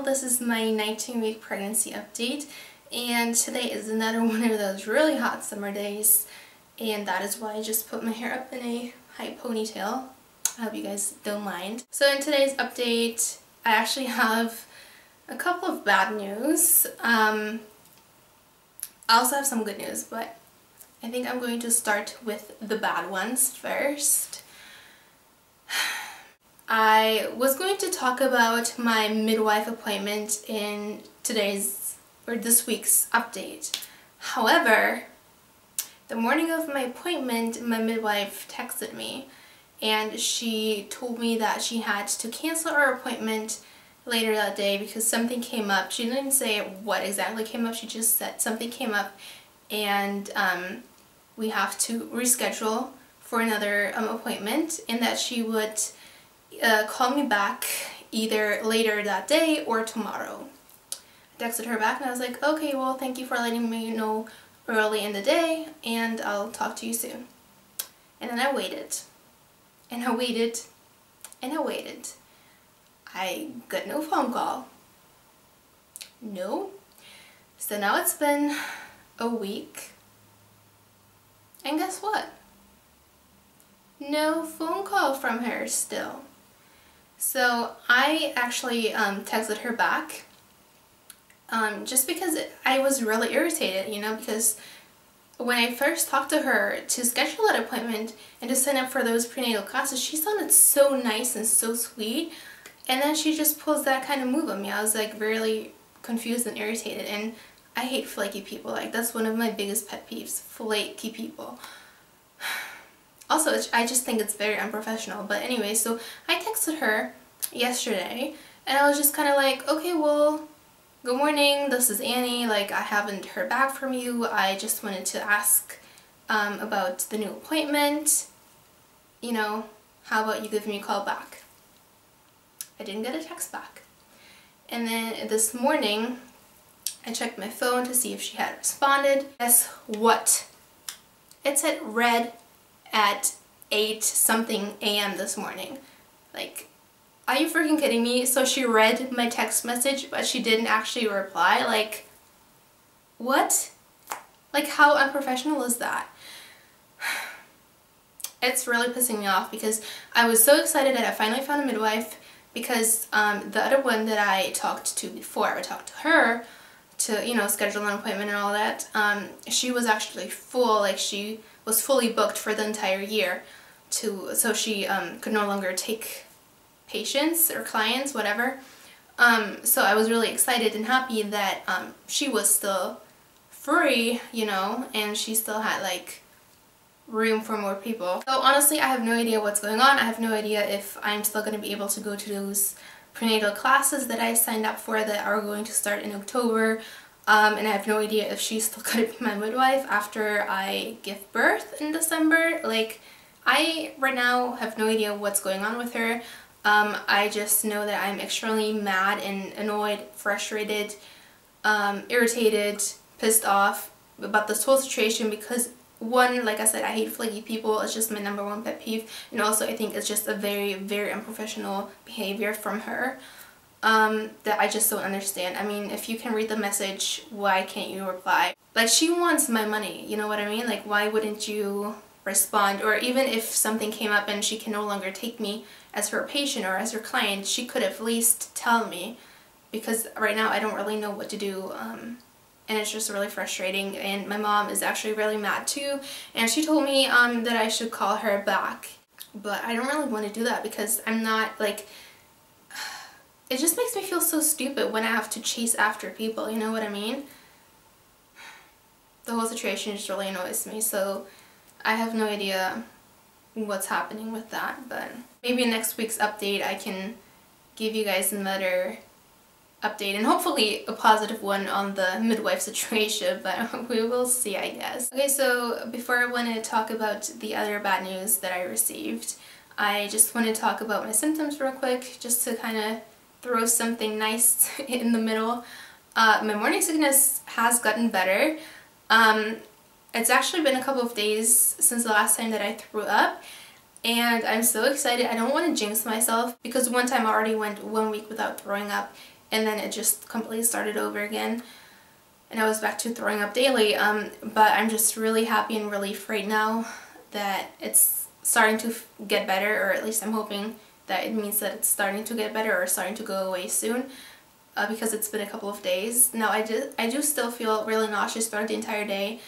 this is my 19-week pregnancy update, and today is another one of those really hot summer days, and that is why I just put my hair up in a high ponytail. I hope you guys don't mind. So in today's update, I actually have a couple of bad news. I also have some good news, but I think I'm going to start with the bad ones first. I was going to talk about my midwife appointment in this week's update. However, the morning of my appointment, my midwife texted me and she told me that she had to cancel our appointment later that day because something came up. She didn't say what exactly came up, she just said something came up and we have to reschedule for another appointment, and that she would call me back either later that day or tomorrow. I texted her back and I was like, okay, well, thank you for letting me know early in the day and I'll talk to you soon. And then I waited and I waited and I waited. I got no phone call. No. So now it's been a week, and guess what? No phone call from her still. So I actually texted her back just because I was really irritated, you know, because when I first talked to her to schedule that appointment and to sign up for those prenatal classes, she sounded so nice and so sweet, and then she just pulls that kind of move on me. I was like really confused and irritated, and I hate flaky people. Like, that's one of my biggest pet peeves, flaky people. Also, I just think it's very unprofessional. But anyway, so I texted her yesterday and I was just kind of like, okay, well, good morning, this is Annie. Like, I haven't heard back from you. I just wanted to ask about the new appointment. You know, how about you give me a call back? I didn't get a text back. And then this morning, I checked my phone to see if she had responded. Guess what? It said read at 8 something a.m. this morning. Like, are you freaking kidding me? So she read my text message, but she didn't actually reply? Like, what? Like, how unprofessional is that? It's really pissing me off because I was so excited that I finally found a midwife, because the other one that I talked to before, I talked to her to, you know, schedule an appointment and all that, she was actually full. Like, she was fully booked for the entire year, so she could no longer take patients or clients, whatever. So I was really excited and happy that she was still free, you know, and she still had like room for more people. So honestly, I have no idea what's going on. I have no idea if I'm still going to be able to go to those prenatal classes that I signed up for that are going to start in October. And I have no idea if she's still going to be my midwife after I give birth in December. Like, I right now have no idea what's going on with her. I just know that I'm extremely mad and annoyed, frustrated, irritated, pissed off about this whole situation because, one, like I said, I hate flaky people. It's just my #1 pet peeve. And also I think it's just a very, very unprofessional behavior from her. That I just don't understand. I mean, if you can read the message, why can't you reply? Like, she wants my money, you know what I mean? Like, why wouldn't you respond? Or even if something came up and she can no longer take me as her patient or as her client, she could at least tell me, because right now I don't really know what to do, and it's just really frustrating. And my mom is actually really mad too, and she told me that I should call her back, but I don't really want to do that because I'm not, like, it just makes me feel so stupid when I have to chase after people, you know what I mean? The whole situation just really annoys me, so I have no idea what's happening with that, but maybe in next week's update I can give you guys another update, and hopefully a positive one on the midwife situation, but we will see, I guess. Okay, so before I want to talk about the other bad news that I received, I just want to talk about my symptoms real quick, just to kind of throw something nice in the middle. My morning sickness has gotten better. It's actually been a couple of days since the last time that I threw up, and I'm so excited. I don't want to jinx myself because one time I already went 1 week without throwing up, and then it just completely started over again, and I was back to throwing up daily. But I'm just really happy and relieved right now that it's starting to get better, or at least I'm hoping that it means that it's starting to get better or starting to go away soon, because it's been a couple of days. Now I do still feel really nauseous throughout the entire day,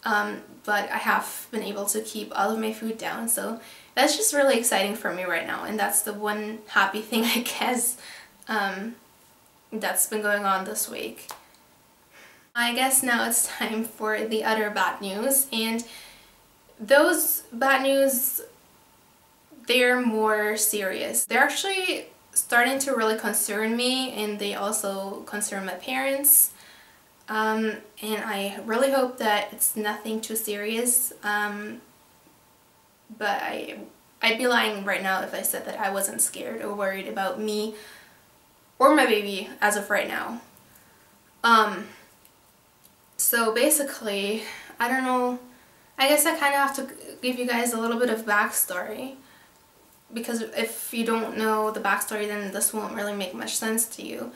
but I have been able to keep all of my food down, so that's just really exciting for me right now, and that's the one happy thing, I guess, that's been going on this week. I guess now it's time for the other bad news, and those bad news, they're more serious. They're actually starting to really concern me, and they also concern my parents. And I really hope that it's nothing too serious. But I'd be lying right now if I said that I wasn't scared or worried about me or my baby as of right now. So basically, I don't know, I guess I kind of have to give you guys a little bit of backstory, because if you don't know the backstory, then this won't really make much sense to you.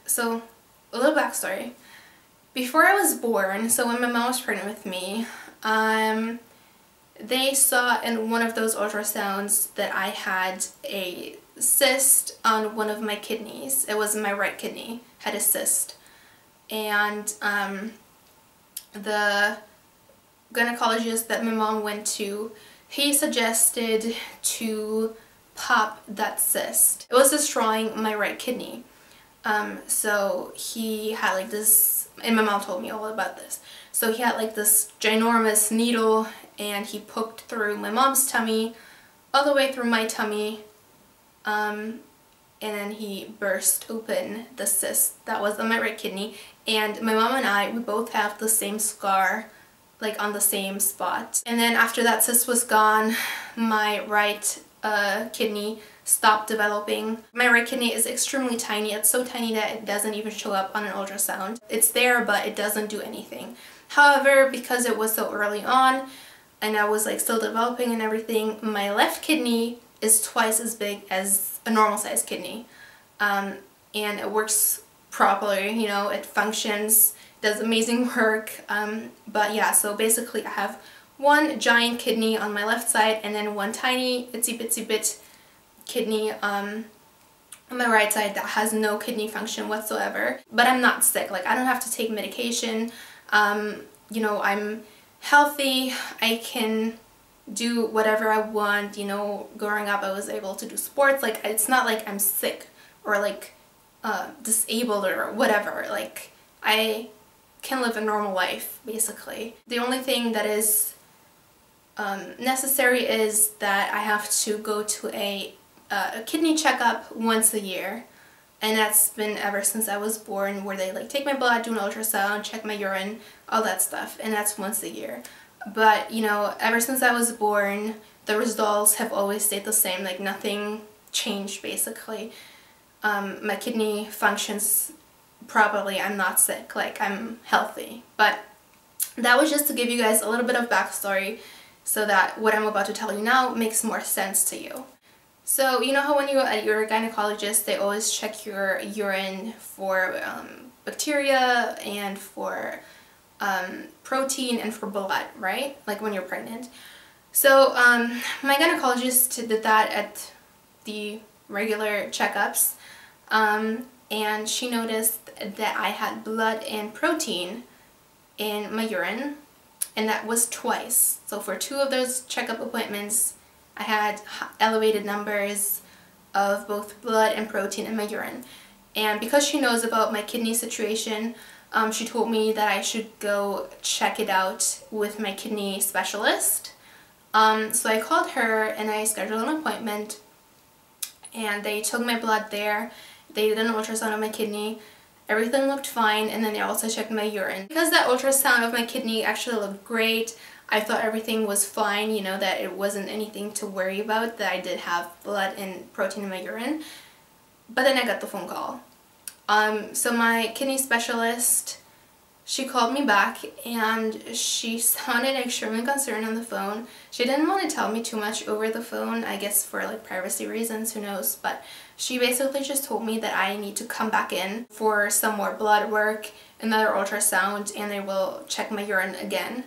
So a little backstory. Before I was born, so when my mom was pregnant with me, they saw in one of those ultrasounds that I had a cyst on one of my kidneys. It was my right kidney, had a cyst. And the gynecologist that my mom went to, he suggested to pop that cyst. It was destroying my right kidney. So he had like this, and my mom told me all about this. So he had like this ginormous needle, and he poked through my mom's tummy, all the way through my tummy, and then he burst open the cyst that was on my right kidney. And my mom and I, we both have the same scar, like on the same spot. And then after that cyst was gone, my right kidney stopped developing. My right kidney is extremely tiny. It's so tiny that it doesn't even show up on an ultrasound. It's there, but it doesn't do anything. However, because it was so early on and I was like still developing and everything, my left kidney is twice as big as a normal sized kidney. And it works properly, you know, it functions, does amazing work. But yeah, so basically I have one giant kidney on my left side and then one tiny itsy bitsy bit kidney on my right side that has no kidney function whatsoever. But I'm not sick, like I don't have to take medication. You know, I'm healthy, I can do whatever I want, you know. Growing up I was able to do sports, like it's not like I'm sick or like disabled or whatever. Like I can live a normal life basically. The only thing that is necessary is that I have to go to a kidney checkup once a year, and that's been ever since I was born, where they like take my blood, do an ultrasound, check my urine, all that stuff, and that's once a year. But you know, ever since I was born, the results have always stayed the same, like nothing changed basically. My kidney functions properly, I'm not sick, like I'm healthy. But that was just to give you guys a little bit of backstory so that what I'm about to tell you now makes more sense to you. So you know how when you're at your gynecologist, they always check your urine for bacteria and for protein and for blood, right? Like when you're pregnant. So my gynecologist did that at the regular checkups, and she noticed that I had blood and protein in my urine, and that was twice. So for 2 of those checkup appointments, I had elevated numbers of both blood and protein in my urine. And because she knows about my kidney situation, she told me that I should go check it out with my kidney specialist. So I called her and I scheduled an appointment, and they took my blood there. They did an ultrasound of my kidney. Everything looked fine, and then they also checked my urine. Because that ultrasound of my kidney actually looked great, I thought everything was fine, you know, that it wasn't anything to worry about, that I did have blood and protein in my urine. But then I got the phone call. So my kidney specialist, she called me back and she sounded extremely concerned on the phone. She didn't want to tell me too much over the phone, I guess for like privacy reasons, who knows, but she basically just told me that I need to come back in for some more blood work, another ultrasound, and they will check my urine again.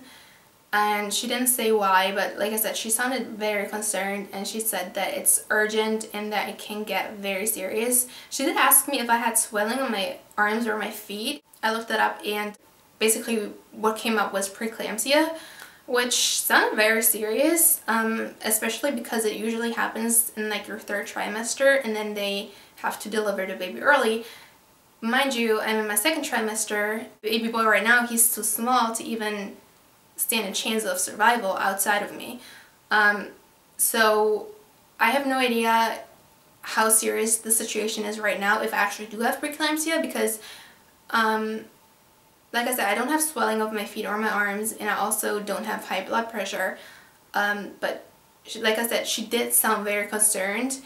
And she didn't say why, but like I said, she sounded very concerned, and she said that it's urgent and that it can get very serious. She did ask me if I had swelling on my arms or my feet. I looked that up, and basically what came up was preeclampsia, which sounded very serious, especially because it usually happens in like your 3rd trimester, and then they have to deliver the baby early. Mind you, I'm in my 2nd trimester. Baby boy right now, he's too small to even stand a chance of survival outside of me. So I have no idea how serious the situation is right now, if I actually do have preeclampsia, because like I said, I don't have swelling of my feet or my arms, and I also don't have high blood pressure. But like I said, she did sound very concerned,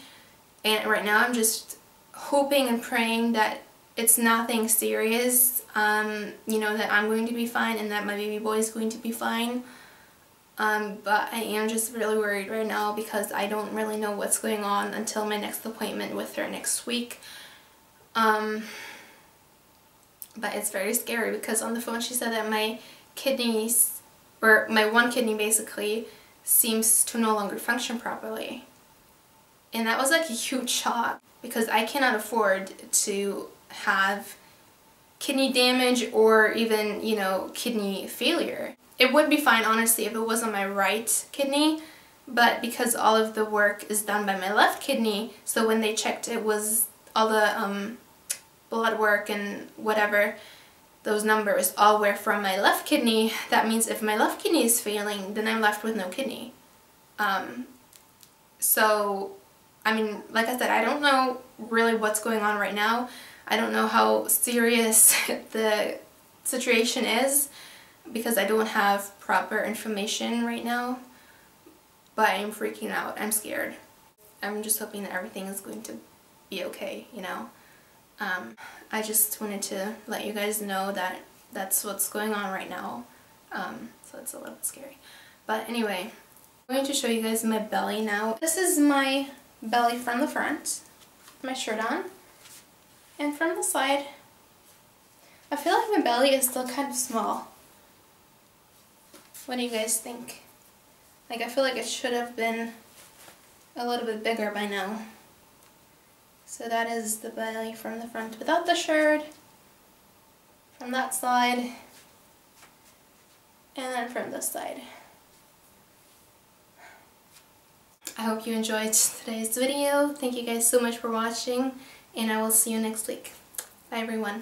and right now I'm just hoping and praying that it's nothing serious, you know, that I'm going to be fine and that my baby boy is going to be fine. But I am just really worried right now because I don't really know what's going on until my next appointment with her next week. But it's very scary because on the phone she said that my kidneys, or my one kidney basically, seems to no longer function properly. And that was like a huge shock because I cannot afford to have kidney damage or even, you know, kidney failure. It would be fine, honestly, if it was on my right kidney, but because all of the work is done by my left kidney, so when they checked it was all the blood work and whatever, those numbers all were from my left kidney. That means if my left kidney is failing, then I'm left with no kidney. So, I mean, like I said, I don't know really what's going on right now. I don't know how serious the situation is because I don't have proper information right now, but I'm freaking out. I'm scared. I'm just hoping that everything is going to be okay, you know. I just wanted to let you guys know that that's what's going on right now, so it's a little bit scary. But anyway, I'm going to show you guys my belly now. This is my belly from the front, my shirt on, and from the side. I feel like my belly is still kind of small. What do you guys think? Like, I feel like it should have been a little bit bigger by now. So that is the belly from the front without the shirt, from that side, and then from this side. I hope you enjoyed today's video. Thank you guys so much for watching, and I will see you next week. Bye everyone.